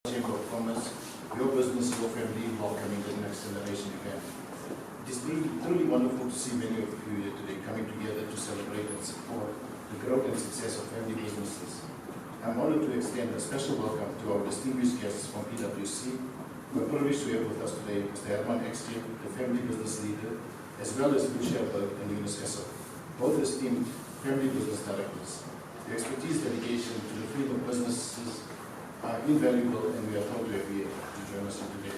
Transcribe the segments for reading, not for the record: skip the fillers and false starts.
Chamber of Commerce, your business, your family, welcoming the next generation event. It is truly wonderful to see many of you here today coming together to celebrate and support the growth and success of family businesses. I'm honored to extend a special welcome to our distinguished guests from PwC. We're privileged to have with us today Mr. Herman Eksteen, the family business leader, as well as Lucia and Yunus, Essop, both esteemed family business directors. The expertise, dedication to the field of businesses are invaluable, and we are proud to have you to join us today.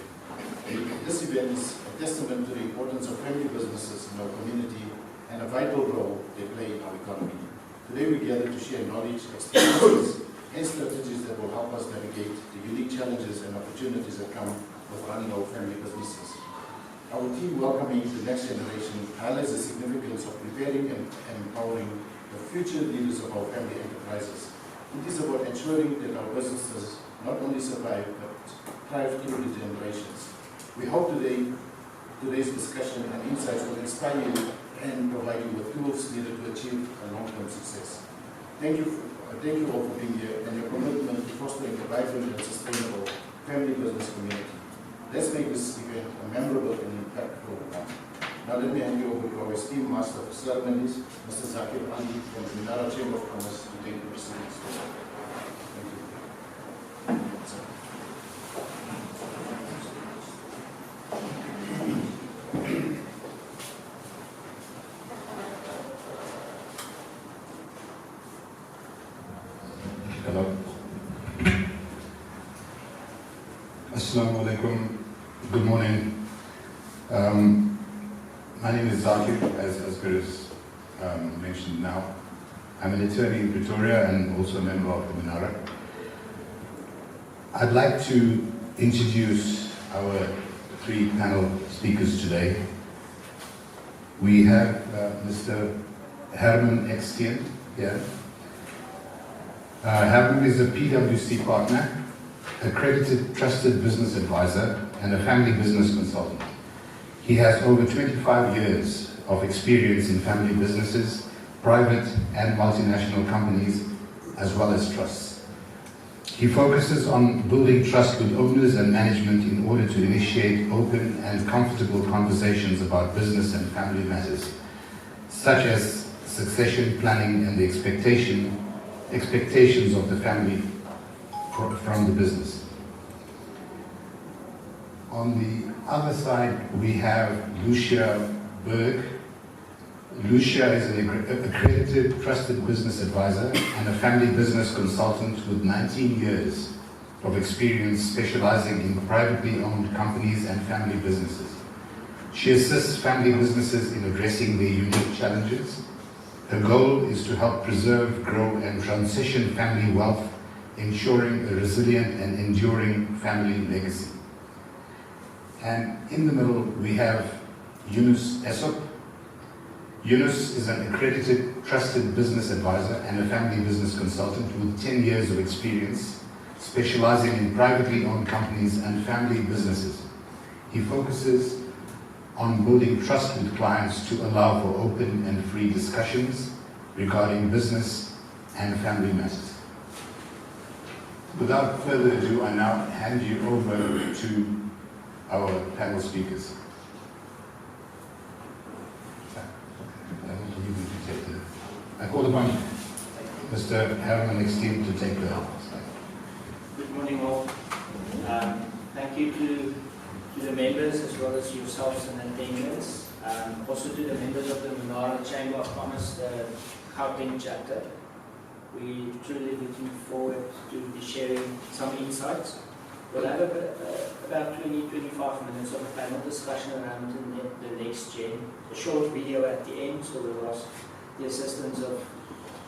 This event is a testament to the importance of family businesses in our community and a vital role they play in our economy. Today we gather to share knowledge, experiences, and strategies that will help us navigate the unique challenges and opportunities that come with running our family businesses. Our team welcoming the next generation highlights the significance of preparing and empowering the future leaders of our family enterprises. It is about ensuring that our businesses not only survive but thrive through the generations. We hope today's discussion and insights will inspire you and provide you with tools needed to achieve a long-term success. Thank you all for being here and your commitment to fostering a vibrant and sustainable family business community. Let's make this event a memorable and impactful one. Now let me hand you over to our esteemed Master of Ceremonies, Mr. Zakir Ali from the Minara Chamber of Commerce, to take the proceedings forward. Thank you. Hello. Assalamu alaikum. Good morning. My name is Zakir, as Bergh mentioned now. I'm an attorney in Pretoria and also a member of the Minara. I'd like to introduce our three panel speakers today. We have Mr. Herman Eksteen here. Herman is a PwC partner, accredited trusted business advisor, and a family business consultant. He has over 25 years of experience in family businesses, private and multinational companies, as well as trusts. He focuses on building trust with owners and management in order to initiate open and comfortable conversations about business and family matters, such as succession planning and the expectations of the family from the business. On the other side, we have Lucia Bergh. Lucia is an accredited trusted business advisor and a family business consultant with 19 years of experience specializing in privately owned companies and family businesses. She assists family businesses in addressing their unique challenges. Her goal is to help preserve, grow, and transition family wealth, ensuring a resilient and enduring family legacy. And in the middle, we have Yunus Essop. Yunus is an accredited, trusted business advisor and a family business consultant with 10 years of experience, specializing in privately owned companies and family businesses. He focuses on building trust with clients to allow for open and free discussions regarding business and family matters. Without further ado, I now hand you over to our panel speakers. I call upon Mr. Herman Eksteen to take the helm. Good morning all. Thank you to the members as well as yourselves and attendants. Also to the members of the Minara Chamber of Commerce, the Gauteng chapter. We're truly looking forward to be sharing some insights. We'll have about 20-25 minutes of a panel discussion around the NextGen, a short video at the end, so we'll ask the assistance of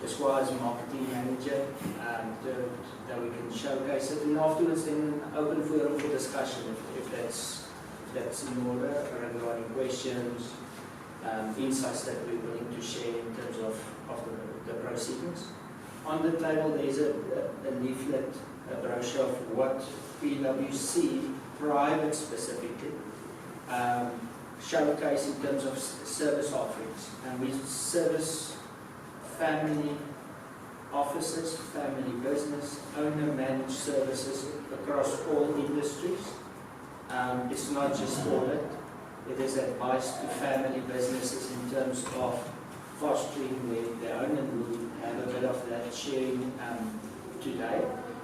Esquire's marketing manager that we can showcase it, and afterwards then open for discussion if that's in order, regarding questions, insights that we're willing to share in terms of the proceedings. On the table there's a leaflet, a brochure of what PwC private specifically showcase in terms of service offerings, and we service family offices, family business, owner-managed services across all industries. It's not just audit. It is advice to family businesses in terms of fostering where the owner will have a bit of that sharing today,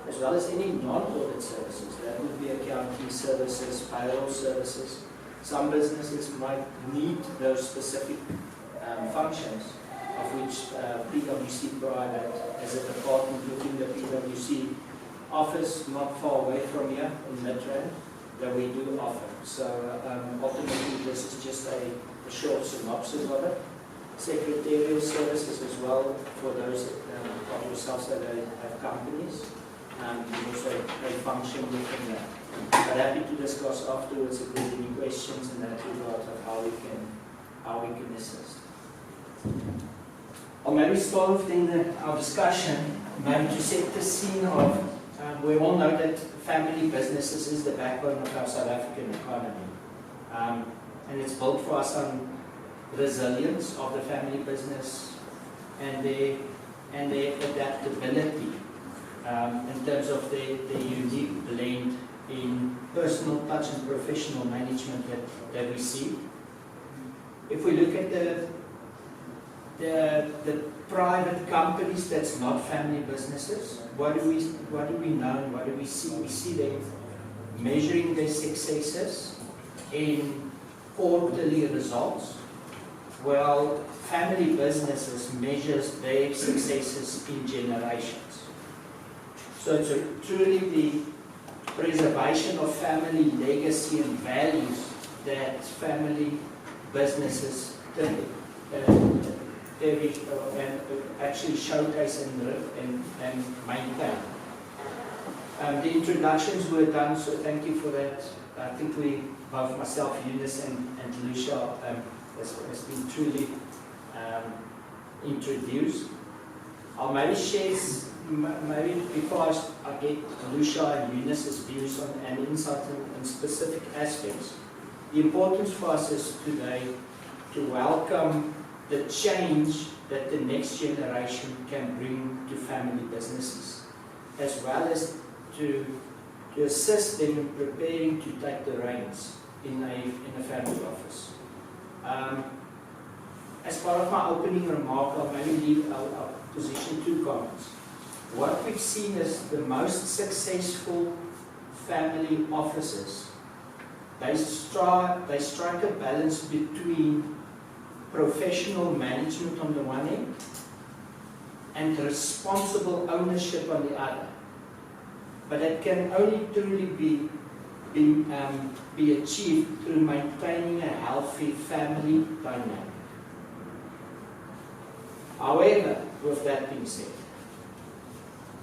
as well as any non-audit services. That would be accounting services, payroll services. Some businesses might need those specific functions, of which PwC provided as a department within the PwC office not far away from here in Midrand that we do offer. So ultimately this is just a short synopsis of it. Secretarial services as well for those of yourselves that have companies. Also a function within that. But happy to discuss afterwards if there's any questions in that regard of how we can assist. I'll maybe start off then our discussion, maybe to set the scene of, we all know that family businesses is the backbone of our South African economy. And it's built for us on resilience of the family business and their adaptability in terms of the unique blend in personal touch and professional management that we see. If we look at the private companies that's not family businesses, what do we know and what do we see? We see them measuring their successes in quarterly results, while family businesses measures their successes in generations. So it's truly the preservation of family legacy and values that family businesses actually showcase and maintain. The introductions were done, so thank you for that. I think we, both myself, Yunus and Lucia, has been truly introduced. I'll maybe share, maybe before I get Lucia and Yunus's views on and insight in specific aspects, the importance for us is today to welcome the change that the next generation can bring to family businesses, as well as to assist them in preparing to take the reins in a family office. As part of my opening remark, I'll maybe leave our position two comments. What we've seen is the most successful family offices, they strike a balance between professional management on the one end and responsible ownership on the other. But it can only truly be achieved through maintaining a healthy family dynamic. However, with that being said,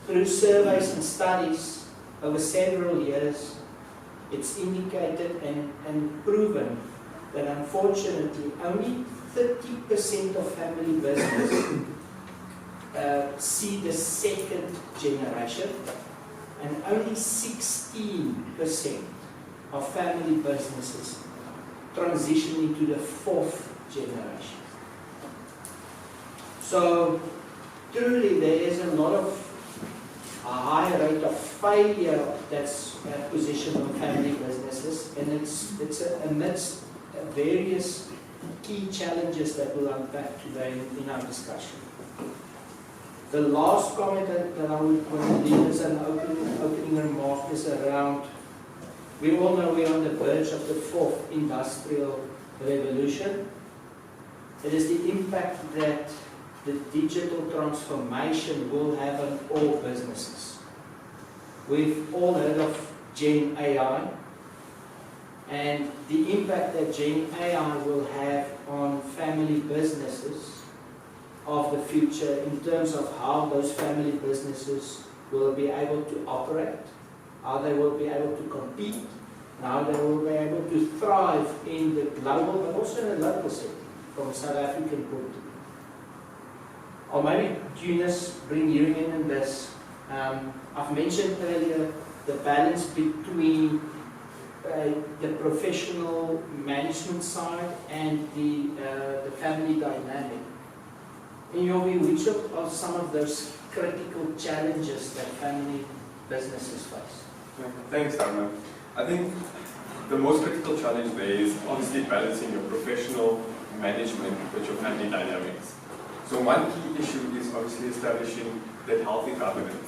through surveys and studies over several years, it's indicated and proven that unfortunately only 30% of family businesses see the second generation, and only 16% of family businesses transition into the fourth generation. So truly there is a high rate of failure that's positioned on family businesses, and it's amidst various key challenges that we'll unpack today in our discussion. The last comment that I would want to leave as an opening remark is around, we all know we're on the verge of the fourth industrial revolution. It is the impact that the digital transformation will have on all businesses. We've all heard of Gen AI, and the impact that Gen AI will have on family businesses of the future in terms of how those family businesses will be able to operate, how they will be able to compete, and how they will be able to thrive in the global but also in the local setting from a South African point of view. Or maybe Yunus, bring you in this. I've mentioned earlier the balance between the professional management side and the family dynamic. In your view, which are some of those critical challenges that family businesses face? Thanks, Herman. I think the most critical challenge there is obviously balancing your professional management with your family dynamics. So one key issue is obviously establishing that healthy governance.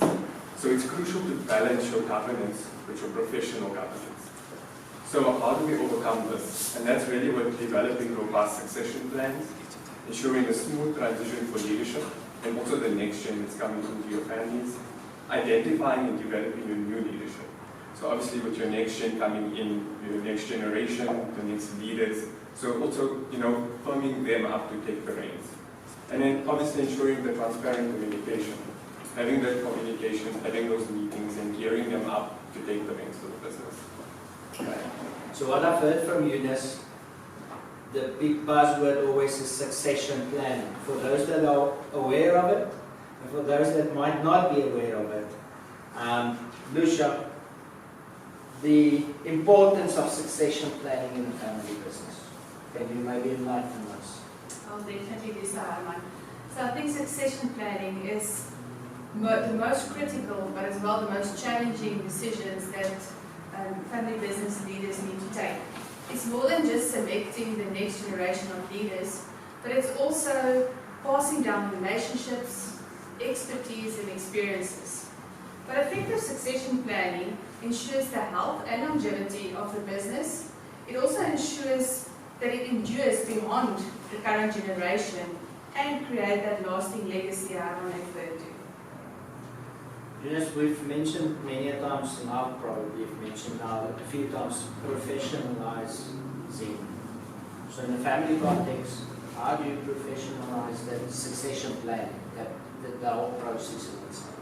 So it's crucial to balance your governance with your professional governance. So how do we overcome this? And that's really with developing robust succession plans, ensuring a smooth transition for leadership, and also the next gen that's coming into your families, identifying and developing your new leadership. So obviously with your next gen coming in, your next generation, the next leaders, so also, firming them up to take the reins. And then obviously ensuring the transparent communication, having that communication, having those meetings and gearing them up to take the reins for the business. Okay. So what I've heard from Yunus, the big buzzword always is succession planning. For those that are aware of it, and for those that might not be aware of it, Lucia, the importance of succession planning in a family business. Can you maybe enlighten us? I'll definitely do so, Herman. So I think succession planning is the most critical, but as well the most challenging decisions that family business leaders need to take. It's more than just selecting the next generation of leaders, but it's also passing down relationships, expertise, and experiences. But effective succession planning ensures the health and longevity of the business. It also ensures that it endures beyond the current generation and create that lasting legacy I want to refer to. Yes, we've mentioned many times, and I've probably mentioned now a few times, professionalizing. So in a family context, how do you professionalize that succession planning, the whole process in itself?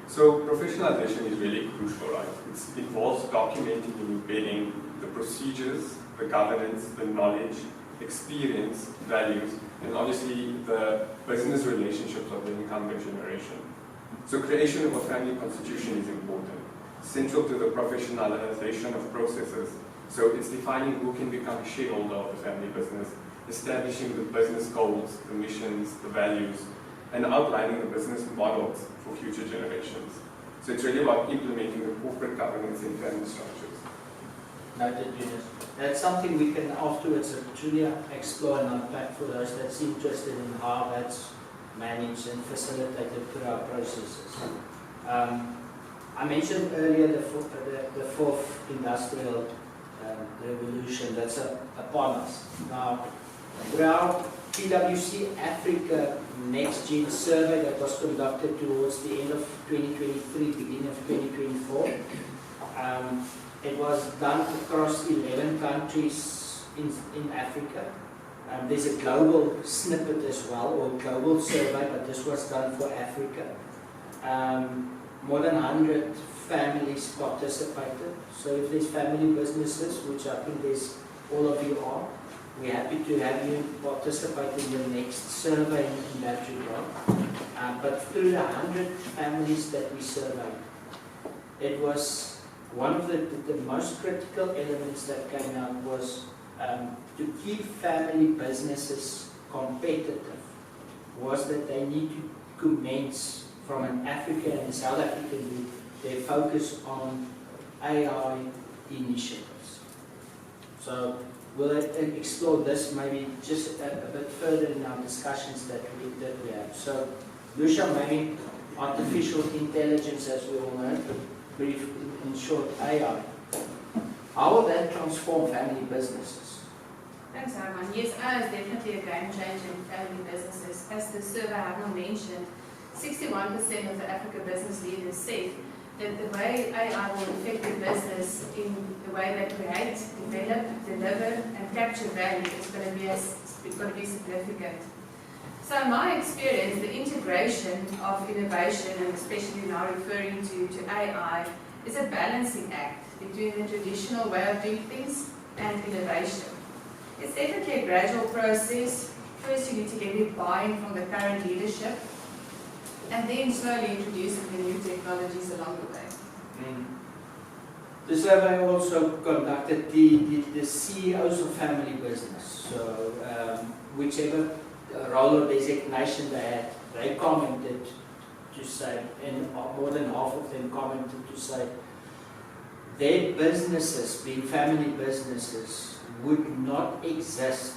So professionalization is really crucial, right? It involves documenting and embedding the procedures, the governance, the knowledge, experience, values, and obviously the business relationships of the incumbent generation. So creation of a family constitution is important, central to the professionalization of processes. So it's defining who can become a shareholder of the family business, establishing the business goals, the missions, the values, and outlining the business models for future generations. So it's really about implementing the corporate governance and family structures. Noted, Yunus. That's something we can afterwards truly explore and unpack for those that's interested in how that's managed and facilitated through our processes. I mentioned earlier the fourth industrial revolution that's upon us. Now, through our PwC Africa NextGen survey that was conducted towards the end of 2023, beginning of 2024, it was done across 11 countries in Africa. There's a global snippet as well, or global survey, but this was done for Africa. More than 100 families participated. So if there's family businesses, which I think there's all of you are, we're happy to have you participate in the next survey in that regard. But through the 100 families that we surveyed, it was one of the most critical elements that came out was to keep family businesses competitive, was that they need to commence from an African and South African group their focus on AI initiatives. So we'll explore this maybe just a bit further in our discussions that we have. So Lucia, maybe artificial intelligence, as we all know, brief in short, AI. How will that transform family businesses? Thanks, Herman. Yes, AI is definitely a game changer in family businesses. As the survey Herman mentioned, 61% of the Africa business leaders said that the way AI will affect the business in the way they create, develop, deliver, and capture value is going to be significant. So in my experience, the integration of innovation, and especially now referring to AI, is a balancing act between the traditional way of doing things and innovation. It's definitely a gradual process. First, you need to get buy-in from the current leadership, and then slowly introducing the new technologies along the way. The survey also conducted the CEOs of family business. So whichever role or designation they had, they commented to say, and more than half of them commented to say, their businesses, being family businesses, would not exist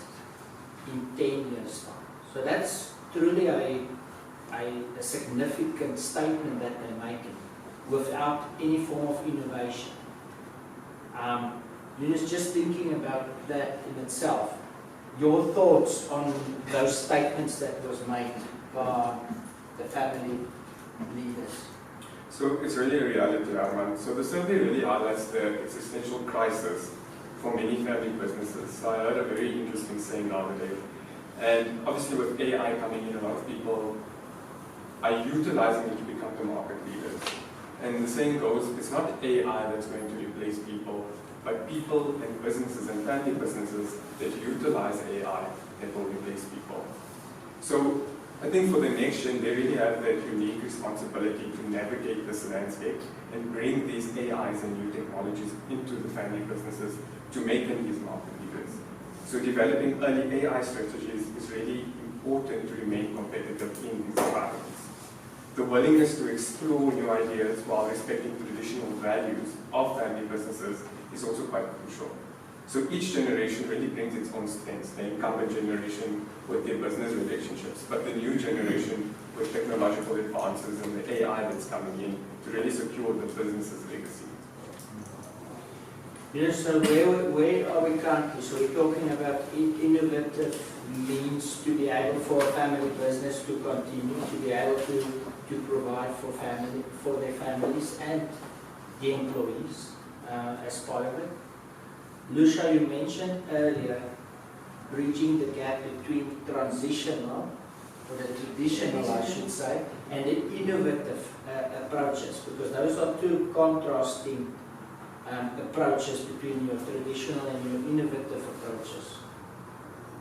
in 10 years' time. So that's truly a significant statement that they're making without any form of innovation. Yunus, just thinking about that in itself, your thoughts on those statements that was made by the family leaders? So it's really a reality, Herman. So the survey really highlights the existential crisis for many family businesses. So I heard a very interesting saying the other day. And obviously with AI coming in, a lot of people are utilizing it to become the market leaders. And the saying goes, it's not AI that's going to replace people, but people and businesses and family businesses that utilize AI that will replace people. So I think for the NextGen, they really have that unique responsibility to navigate this landscape and bring these AIs and new technologies into the family businesses to make them these market leaders. So developing early AI strategies is really important to remain competitive in these environments. The willingness to explore new ideas while respecting traditional values of family businesses is also quite crucial. So each generation really brings its own strengths, the incumbent generation with their business relationships, but the new generation with technological advances and the AI that's coming in to really secure the business's legacy. Yes, so where are we currently? So we're talking about innovative means to be able for a family business to continue, to be able to provide for their families and the employees as part of it. Lucia, you mentioned earlier bridging the gap between transitional, or the traditional I should say, and the innovative approaches, because those are two contrasting approaches between your traditional and your innovative approaches.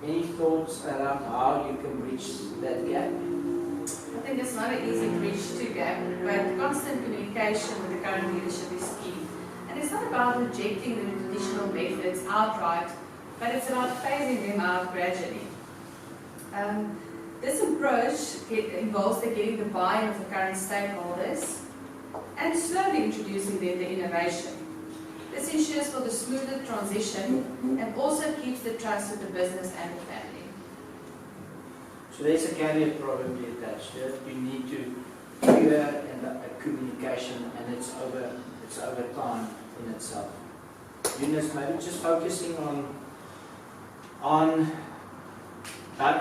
Any thoughts around how you can bridge that gap? I think it's not an easy bridge to gap, but constant communication with the current leadership is key. And it's not about rejecting the traditional methods outright, but it's about phasing them out gradually. This approach involves getting the buy-in of the current stakeholders and slowly introducing them to innovation. This ensures for the smoother transition and also keeps the trust of the business and the family. So there's a caveat probably attached to it. You need to clear and communication, and it's over time in itself. Yunus, maybe just focusing on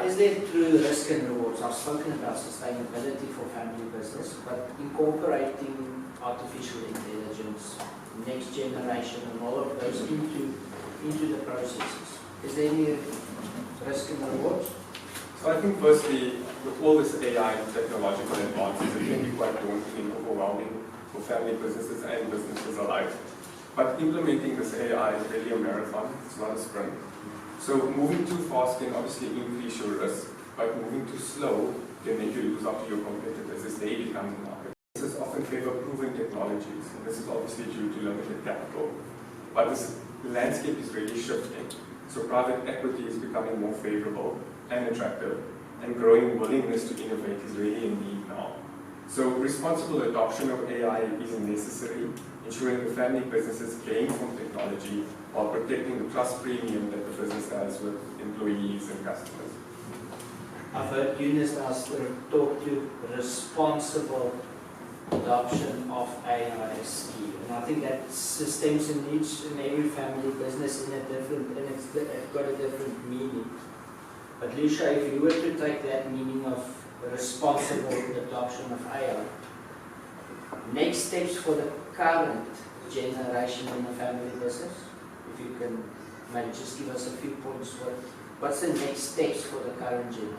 is there true risk and rewards? I've spoken about sustainability for family business, but incorporating artificial intelligence, next generation, and all of those into the processes. Is there any risk and rewards? So I think firstly, with all this AI and technological advances, it can be quite daunting and overwhelming for family businesses and businesses alike. But implementing this AI is really a marathon, it's not a sprint. So moving too fast can obviously increase your risk, but moving too slow can make you lose out to your competitors as they become the market. This is often favor proven technologies, and this is obviously due to limited capital. But this landscape is really shifting. So private equity is becoming more favorable and attractive, and growing willingness to innovate is really in need now. So responsible adoption of AI is necessary, ensuring the family businesses gain from technology while protecting the trust premium that the business has with employees and customers. I've heard Yunus talk to responsible adoption of AI as key, and I think that stems in each and every family business in a different, and it's got a different meaning. But Lucia, if you were to take that meaning of responsible adoption of AI, next steps for the current generation in the family business, if you can maybe just give us a few points, what's the next steps for the current generation?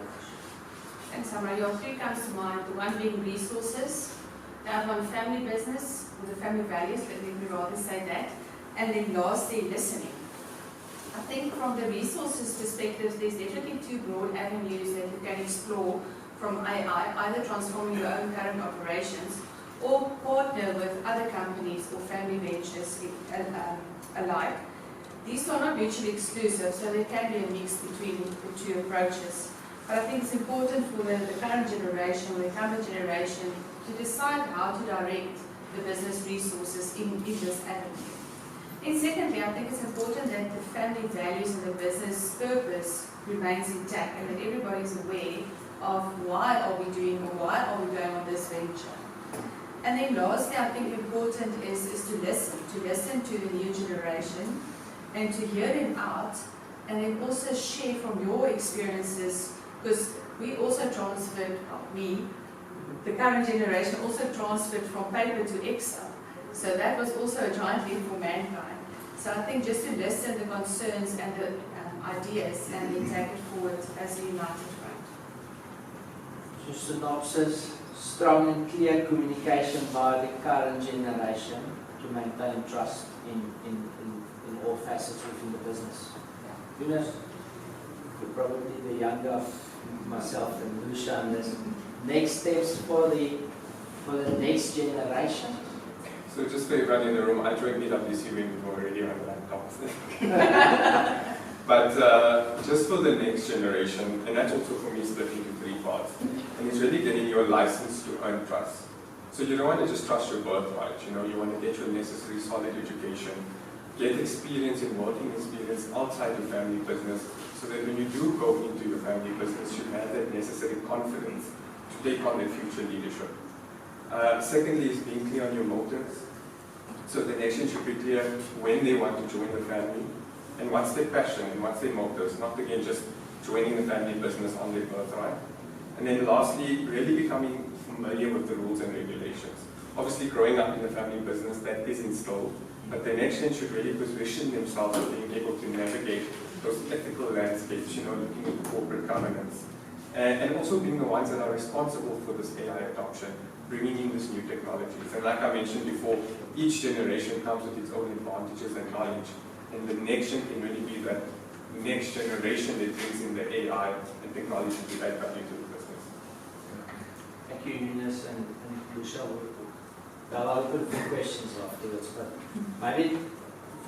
Thanks, Amra. Your three comes to mind. The one being resources, the other one family business, or the family values, let me rather say that, and then lastly, listening. I think from the resources perspective, there's definitely two broad avenues that you can explore from AI, either transforming your own current operations or partner with other companies or family ventures alike. These are not mutually exclusive, so there can be a mix between the two approaches. But I think it's important for the current generation or the current generation to decide how to direct the business resources in this avenue. And secondly, I think it's important that the family values and the business purpose remains intact and that everybody is aware of why are we doing or why are we going on this venture. And then lastly, I think important is to listen to the new generation and to hear them out, and then also share from your experiences, because we also transferred, the current generation also transferred from paper to Excel. So that was also a giant leap for mankind. So I think just to listen the concerns and the ideas and then take it forward as a united front. So synopsis, strong and clear communication by the current generation to maintain trust in all facets within the business. Yunus, you're probably the younger of myself and Lucia on this. Next steps for the next generation. So just for everyone in the room, I joined PwC when we were already on laptops. But just for the next generation, and that's also for me split into 3 parts. And it's really getting your license to earn trust. So you don't want to just trust your birthright, you want to get your necessary solid education, get experience in working experience outside your family business, so that when you do go into your family business, you have that necessary confidence to take on that future leadership. Secondly is being clear on your motives. So the next gen should be clear when they want to join the family and what's their passion and what's their motives, not again just joining the family business on their birthright. And then lastly, really becoming familiar with the rules and regulations. Obviously growing up in the family business, that is instilled, but the next gen should really position themselves as being able to navigate those ethical landscapes, looking at corporate governance. And also being the ones that are responsible for this AI adoption, bringing in these new technologies. And like I mentioned before, each generation comes with its own advantages and knowledge. And the next gen can really be that next generation that brings in the AI and technology to add value to the business. Thank you, Yunus and Lucia. I'll open for questions afterwards, but maybe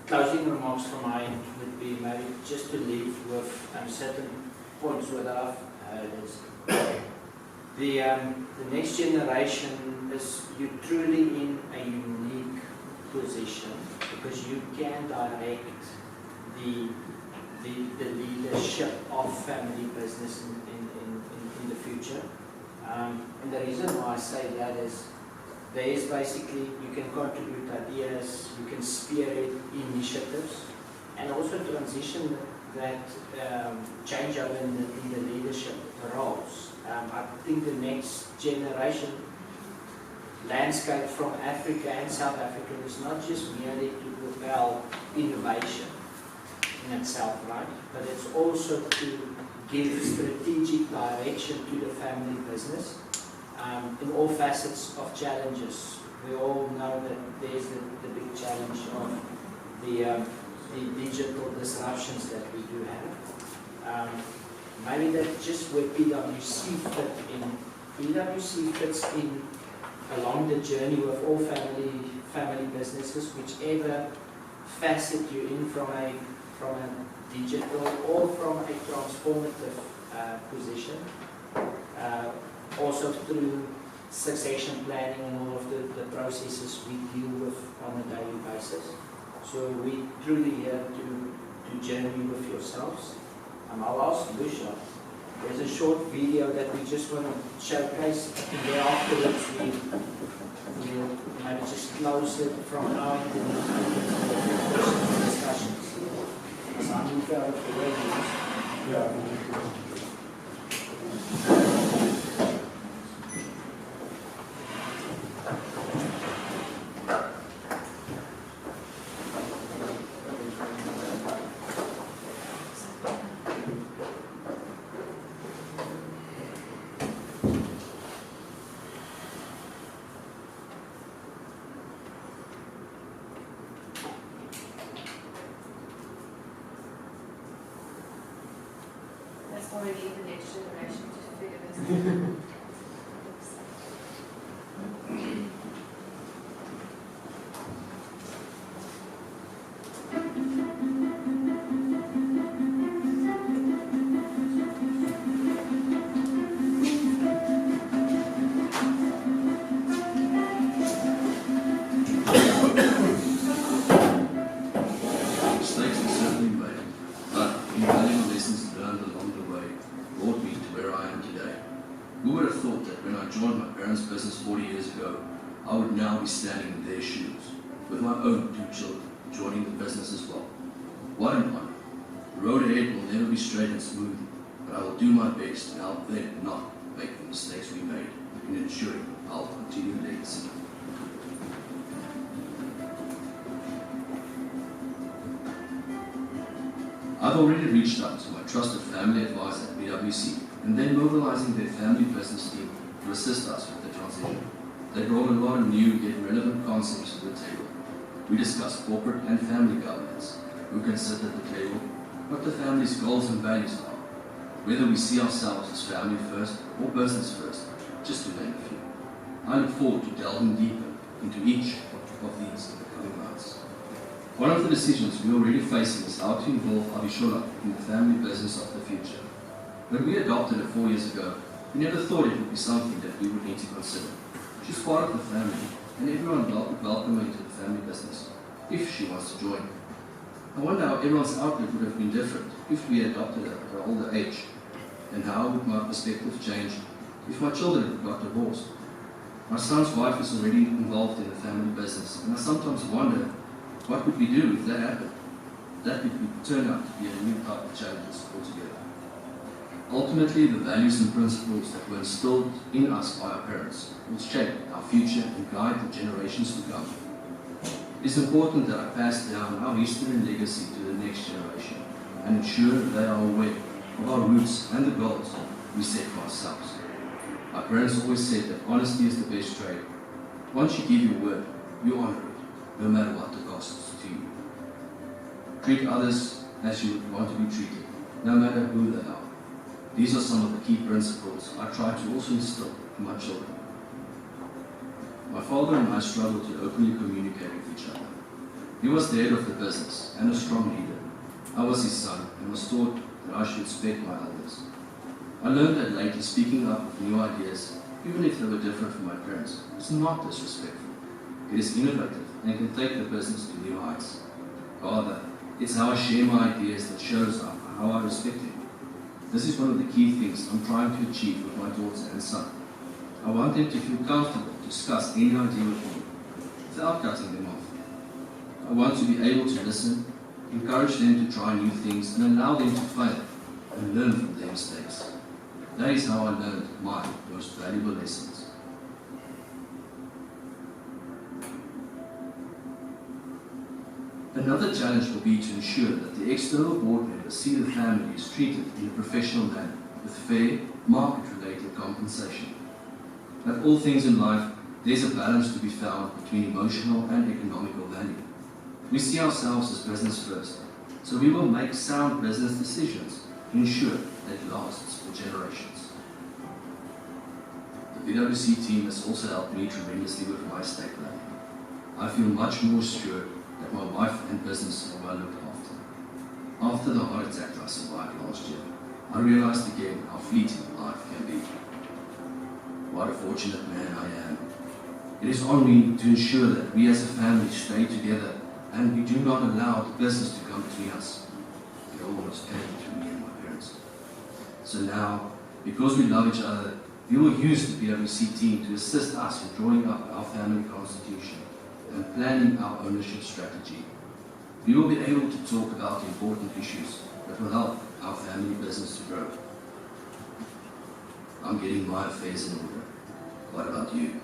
closing remarks from my end would be maybe just to leave with certain points that I've heard is the next generation is you're truly in a unique position because you can direct the leadership of family business in the future. And the reason why I say that is there is basically, you can contribute ideas, you can spearhead initiatives, and also transition that changeover in the leadership roles. I think the next generation landscape from Africa and South Africa is not just merely to propel innovation in itself, right? But it's also to give strategic direction to the family business in all facets of challenges. We all know that there's the big challenge of the digital disruptions that we do have. Maybe that's just where PwC fits in along the journey with all family businesses, whichever facet you're in from a digital or from a transformative position. Also through succession planning and all of the processes we deal with on a daily basis. So we truly here to journey with yourselves. I'll ask Lucia, there's a short video that we just want to showcase, and then afterwards we'll maybe just close it from our end and discussions. So I move out of the way. Yeah. Already the next generation to figure this out. Mistakes were certainly made, but invaluable lessons learned along the way brought me to where I am today. Who would have thought that when I joined my parents' business 40 years ago, I would now be standing in their shoes, with my own 2 children joining the business as well. What an honor. The road ahead will never be straight and smooth, but I will do my best to help them not make the mistakes we made in ensuring our continued legacy. I've already reached out to my trusted family advisor at PwC and then mobilizing their family business team to assist us with the transition. They brought a lot of new yet relevant concepts to the table. We discussed corporate and family governance, who can sit at the table, what the family's goals and values are, whether we see ourselves as family first or business first, just to name a few. I look forward to delving deeper into each of these in the coming months. One of the decisions we're already facing is how to involve Abishola in the family business of the future. When we adopted her 4 years ago, we never thought it would be something that we would need to consider. She's part of the family, and everyone would welcome her into the family business, if she wants to join. I wonder how everyone's outlook would have been different if we adopted her at her older age, and how would my perspective change if my children got divorced. My son's wife is already involved in the family business, and I sometimes wonder what would we do if that happened. That would turn out to be a new type of challenges altogether. Ultimately, the values and principles that were instilled in us by our parents will shape our future and guide the generations to come. It is important that I pass down our history and legacy to the next generation and ensure that they are aware of our roots and the goals we set for ourselves. My parents always said that honesty is the best trade. Once you give your word, you honor it, no matter what the cost to you. Treat others as you would want to be treated, no matter who they are. These are some of the key principles I try to also instill in my children. My father and I struggled to openly communicate with each other. He was the head of the business and a strong leader. I was his son and was taught that I should respect my elders. I learned that later speaking up with new ideas, even if they were different from my parents, is not disrespectful. It is innovative and can take the business to new heights. Rather, it's how I share my ideas that shows how I respect him. This is one of the key things I'm trying to achieve with my daughter and son. I want them to feel comfortable to discuss any idea with me without cutting them off. I want to be able to listen, encourage them to try new things, and allow them to fail and learn from their mistakes. That is how I learned my most valuable lessons. Another challenge will be to ensure that the external board members see the family is treated in a professional manner with fair, market-related compensation. Like all things in life, there's a balance to be found between emotional and economical value. We see ourselves as business first, so we will make sound business decisions to ensure that it lasts for generations. The PwC team has also helped me tremendously with my estate planning. I feel much more assured that my wife and business are well looked after. After the heart attack I survived last year, I realized again how fleeting life can be. What a fortunate man I am. It is on me to ensure that we as a family stay together and we do not allow the business to come between us. It almost came between me and my parents. So now, because we love each other, we will use the PwC team to assist us in drawing up our family constitution and planning our ownership strategy. We will be able to talk about important issues that will help our family business to grow. I'm getting my affairs in order. What about you?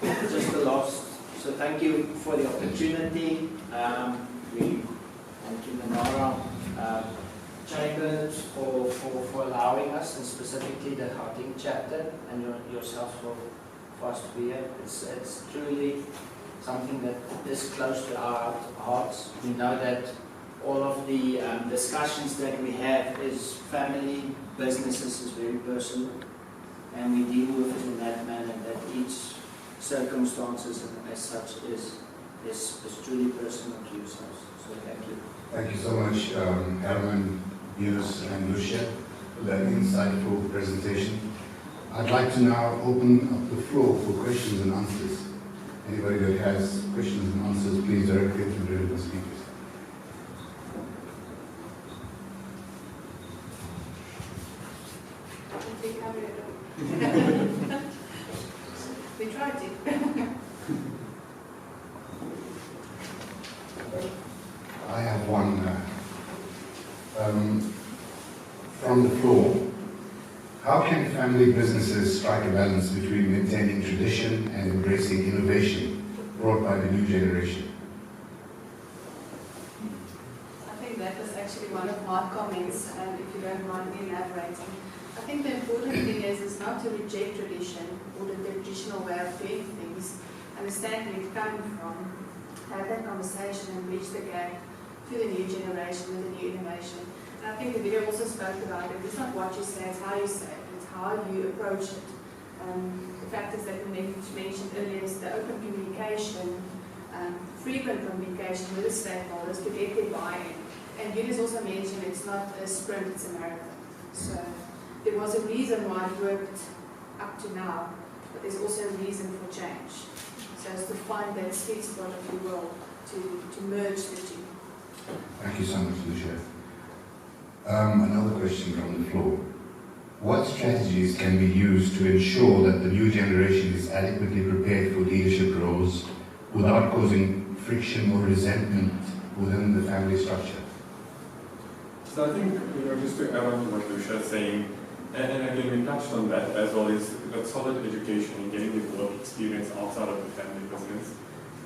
Just the last, so thank you for the opportunity. We thank you, Minara Chambers, for allowing us, and specifically the Gauteng chapter, and yourself for us to be here. It's truly something that is close to our hearts. We know that all of the discussions that we have is family, businesses is very personal, and we deal with it in that manner, that each circumstances as such is truly personal to yourselves. So thank you. Thank you so much, Herman, Yunus, and Lucia, for that insightful presentation. I'd like to now open up the floor for questions and answers. Anybody that has questions and answers, please direct them to the relevant speakers. We tried to. I have one from the floor. How can family businesses strike a balance between maintaining tradition and embracing innovation brought by the new generation? I think that was actually one of my comments, and if you don't mind me elaborating. I think the important thing is not to reject tradition or the traditional way of doing things, understand where it's coming from, have that conversation and bridge the gap to the new generation with the new innovation. And I think the video also spoke about it. It's not what you say, it's how you say it, it's how you approach it. The factors that we mentioned earlier is the open communication, frequent communication with the stakeholders to get their buy-in. And Yunus also mentioned it's not a sprint, it's a marathon. So there was a reason why it worked up to now, but there's also a reason for change. So it's to find that sweet spot, if you will, to merge the two. Thank you so much, Lucia. Another question from the floor. What strategies can be used to ensure that the new generation is adequately prepared for leadership roles without causing friction or resentment within the family structure? So I think, just to add on to what Lucia is saying, and again, we touched on that as well, is that solid education and getting the work experience outside of the family business.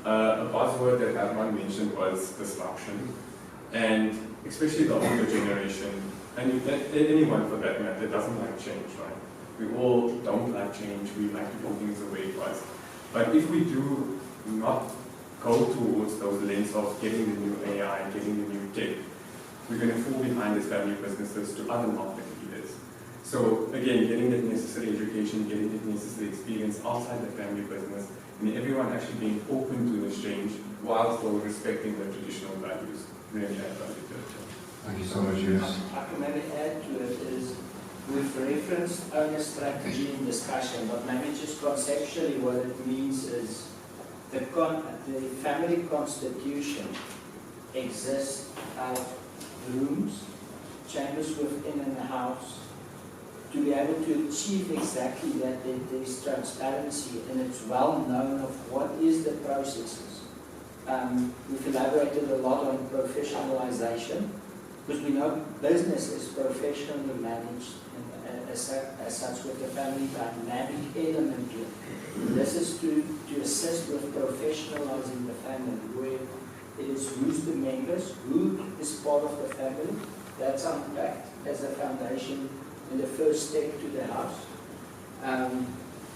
A buzzword that Herman mentioned was disruption, and especially the older generation, and anyone for that matter, doesn't like change, right? We all don't like change, we like to do things the way it was. But if we do not go towards those lenses of getting the new AI, getting the new tech, we're going to fall behind as family businesses to other market leaders. So again, getting that necessary education, getting that necessary experience outside the family business, and everyone actually being open to this change while still respecting the traditional values really adds value to it. Thank you so much, Yunus. I can maybe add to it is we've referenced owner strategy in discussion, but maybe just conceptually what it means is the family constitution exists out rooms, chambers within the house, to be able to achieve exactly that, there's transparency and it's well known of what is the processes. We've elaborated a lot on professionalization, because we know business is professionally managed and as such with the family dynamic element to it. This is to assist with professionalizing the family, where it is who's the members, who is part of the family. That's unpacked as a foundation and the first step to the house.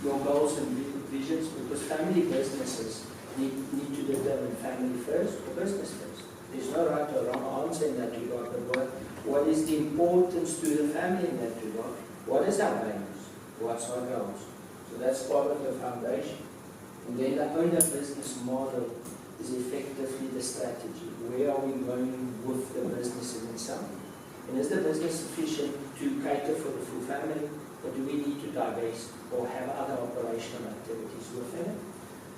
Your goals and visions, because family businesses need to determine family first or business first. There's no right or wrong answer in that regard, but what is the importance to the family in that regard? What is our values? What's our goals? So that's part of the foundation. And then the owner business model is effectively the strategy. Where are we going with the business in itself? And is the business sufficient to cater for the full family, or do we need to divest or have other operational activities within it?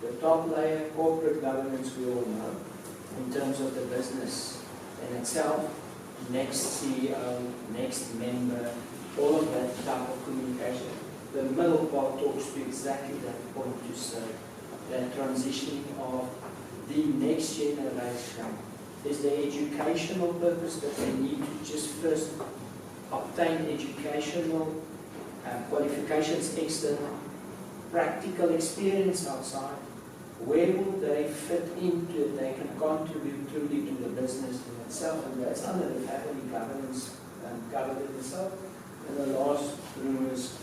The top layer, corporate governance, we all know, in terms of the business in itself, next CEO, next member, all of that type of communication. The middle part talks to exactly that point to say, that transitioning of the next generation is the educational purpose that they need to just first obtain educational qualifications external, practical experience outside. Where will they fit into it? They can contribute truly to the business in itself, and that's under the family governance covered in itself. And the last room is,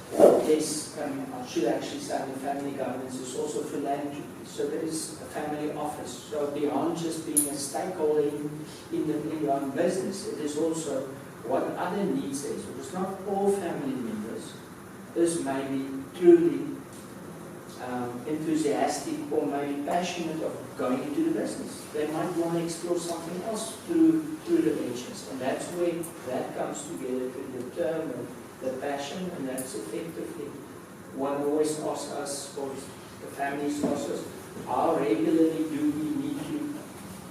yes, I should actually say the family governance is also philanthropy. So there is a family office. So beyond just being a stakeholder in your own business, it is also what other needs there is. Because not all family members is maybe truly enthusiastic or maybe passionate of going into the business. They might want to explore something else through the ventures, and that's where that comes together to determine the passion, and that's effectively one always asks us, or the families ask us, how regularly do we need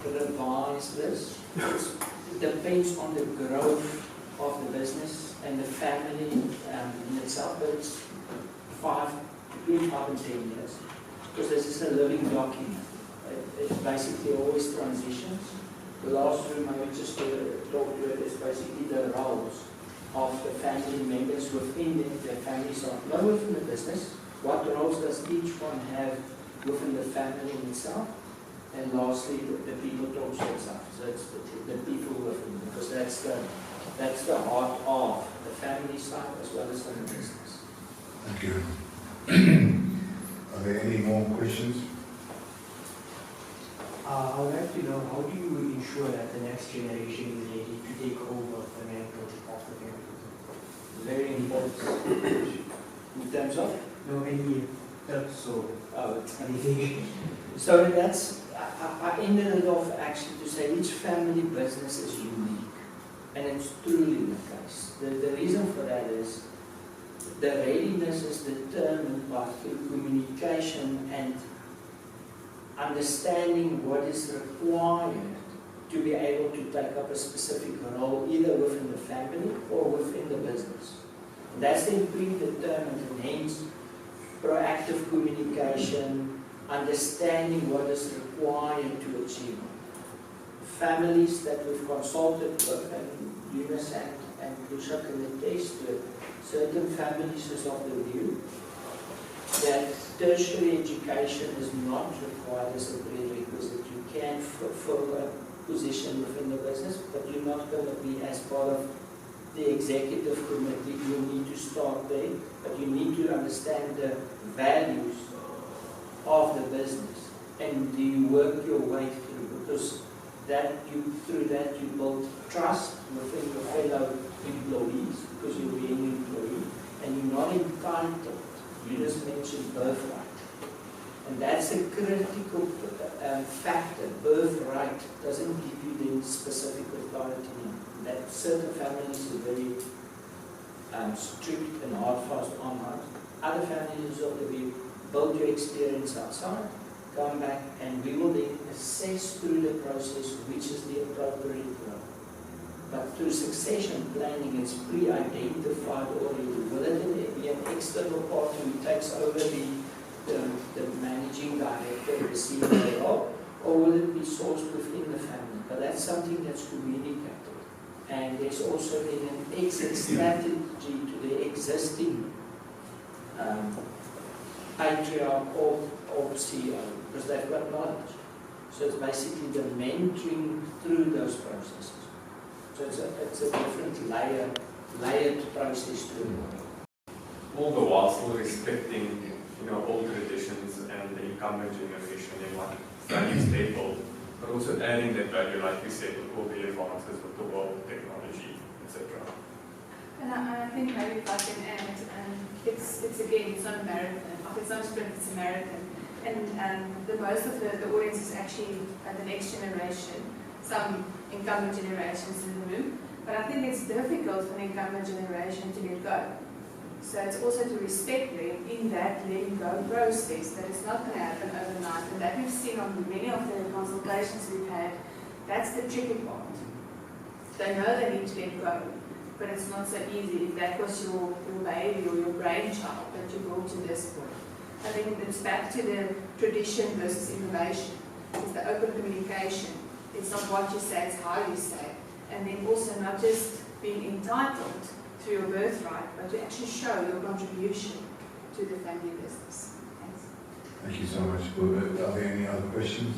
to revise this? It depends on the growth of the business and the family in itself, but it's between 5 and 10 years. Because this is a living document. It basically always transitions. The last room I would just talk to it is basically the roles of the family members within the family, so not within the business. What roles does each one have within the family in itself? And lastly, the people talk to itself. So it's the people within, because that's the heart of the family side as well as the business. Thank you. Are there any more questions? I would like to know, how do you ensure that the next generation is ready to take over the mantle of the family? Very important. In terms of? No, any so anything. So that's, I ended it off actually to say each family business is unique. And it's truly the case. The reason for that is the readiness is determined by communication and understanding what is required to be able to take up a specific role either within the family or within the business. And that's then predetermined, and hence proactive communication, understanding what is required to achieve. Families that we've consulted with, and Yunus and Lucia can attest to it, certain families is of the view that tertiary education is not required as a prerequisite. You can fulfill a position within the business, but you're not going to be as part of the executive committee. You need to start there, but you need to understand the values of the business, and do you work your way through, because through that you build trust within your fellow employees, because you're being an employee, and you're not entitled. You just mentioned birthright. And that's a critical factor. Birthright doesn't give you the specific authority. That certain families are very strict and hard fast on that. Other families of the view, build your experience outside, come back, and we will then assess through the process which is the appropriate role. But through succession planning, it's pre-identified already. Will it be an external party who takes over the managing director, the CEO, or will it be sourced within the family? But that's something that's communicated. And there's also then an exit strategy to the existing patriarch or CEO, because they've got knowledge. So it's basically the mentoring through those processes. So it's a different layered process to it. All the while still respecting, old traditions and the incumbent generation and what value they hold, but also adding that value, like you said, with all the advances with the world, technology, etc. And I think maybe if I can add, it's again, it's not a marathon. It's not a sprint, it's a marathon. And the most of the audience is actually the next generation, some incumbent generations in the room. But I think it's difficult for an incumbent generation to let go. So it's also to respect them in that letting go process, that it's not going to happen overnight. And that we've seen on many of the consultations we've had, that's the tricky part. They know they need to let go, but it's not so easy. If that was your baby or your brainchild that you brought to this point. I think it's back to the tradition versus innovation. It's the open communication. It's not what you say, it's how you say. And then also not just being entitled to your birthright, but to actually show your contribution to the family business. Thanks. Thank you so much. Are there any other questions?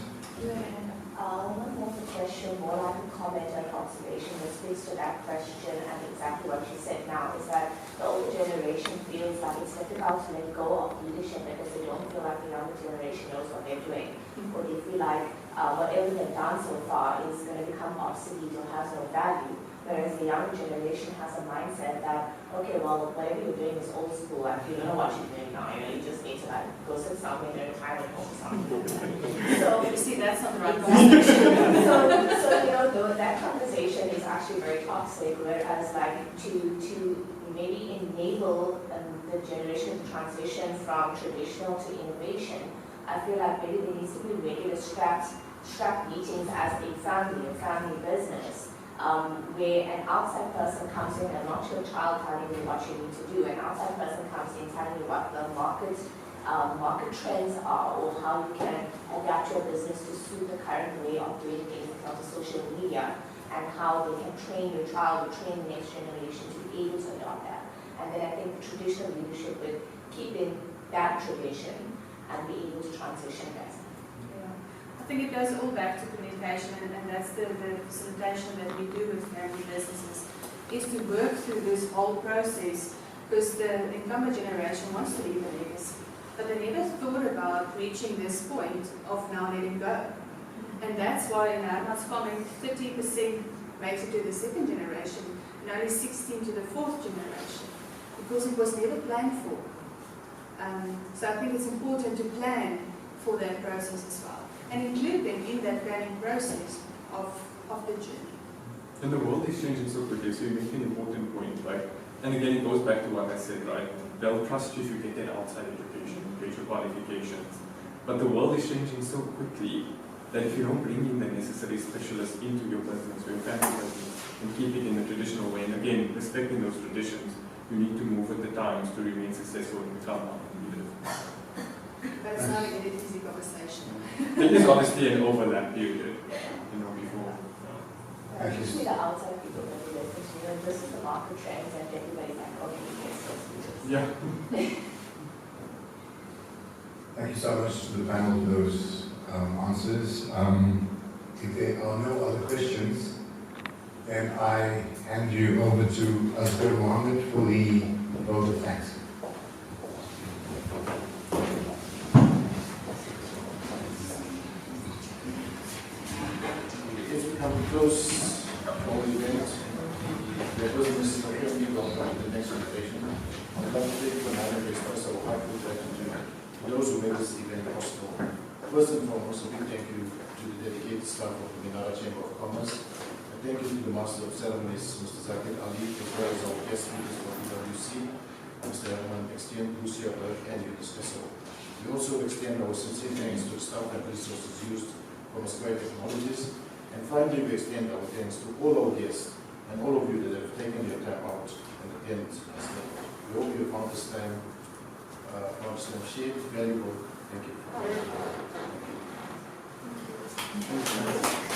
Not more of a question, more like a comment and observation that speaks to that question, and exactly what you said now is that the older generation feels like it's difficult to let go of leadership because they don't feel like the younger generation knows what they're doing, or they feel like whatever they've done so far is going to become obsolete or has no value. Whereas the younger generation has a mindset that, okay, well, whatever you're doing is old school, and you don't know what you're doing now, you just need to go sit somewhere in a retirement home or something. So you see, that's not the right conversation. so that conversation is actually very toxic, whereas like to maybe enable the generation transition from traditional to innovation. I feel like maybe there needs to be regular strap meetings as a family business, where an outside person comes in and not your child telling you what you need to do. An outside person comes in telling you what the market trends are, or how you can adapt your business to suit the current way of doing things on social media, and how they can train your child or train the next generation to be able to adopt that. And then I think traditional leadership would keep in that tradition and be able to transition that. I think it goes all back to communication, and that's the facilitation that we do with family businesses, is to work through this whole process, because the incumbent generation wants to leave a legacy, but they never thought about reaching this point of now letting go. And that's why in Herman's comment, 30% makes it to the second generation, and only 16% to the fourth generation, because it was never planned for. So I think it's important to plan for that process as well, and include them in that planning process of the journey. And the world is changing so quickly, so you make an important point. Like, and again, it goes back to what I said, right? They'll trust you if you get that outside education, get your qualifications. But the world is changing so quickly that if you don't bring in the necessary specialists into your business, or your family business, and keep it in the traditional way, and again, respecting those traditions, you need to move with the times to remain successful and become leaders. But it's not an easy conversation. There is obviously an overlap period, before. Usually the outside people that do this, this is the market trends, and everybody's like, okay, yes, let's do this. Yeah. Thank you so much to the panel for those answers. If there are no other questions, then I hand you over to Azhar Mohammed for the vote of thanks. As we come to close our event, the business is really welcome to the next invitation. I'd like to take the moment to express our heartfelt gratitude to those who made this event possible. First and foremost, a big thank you to the dedicated staff of the Minara Chamber of Commerce. A thank you to the Master of Ceremonies, Mr. Zakir Ali, as well as our guest speakers from PwC, Mr. Herman Eksteen, Lucia and Yunus. We also extend our sincere thanks to the staff and resources used from Esquire Technologies. And finally, we extend our thanks to all our guests and all of you that have taken your time out and attend this event. We hope you found this time shared, valuable. Thank you. Thank you.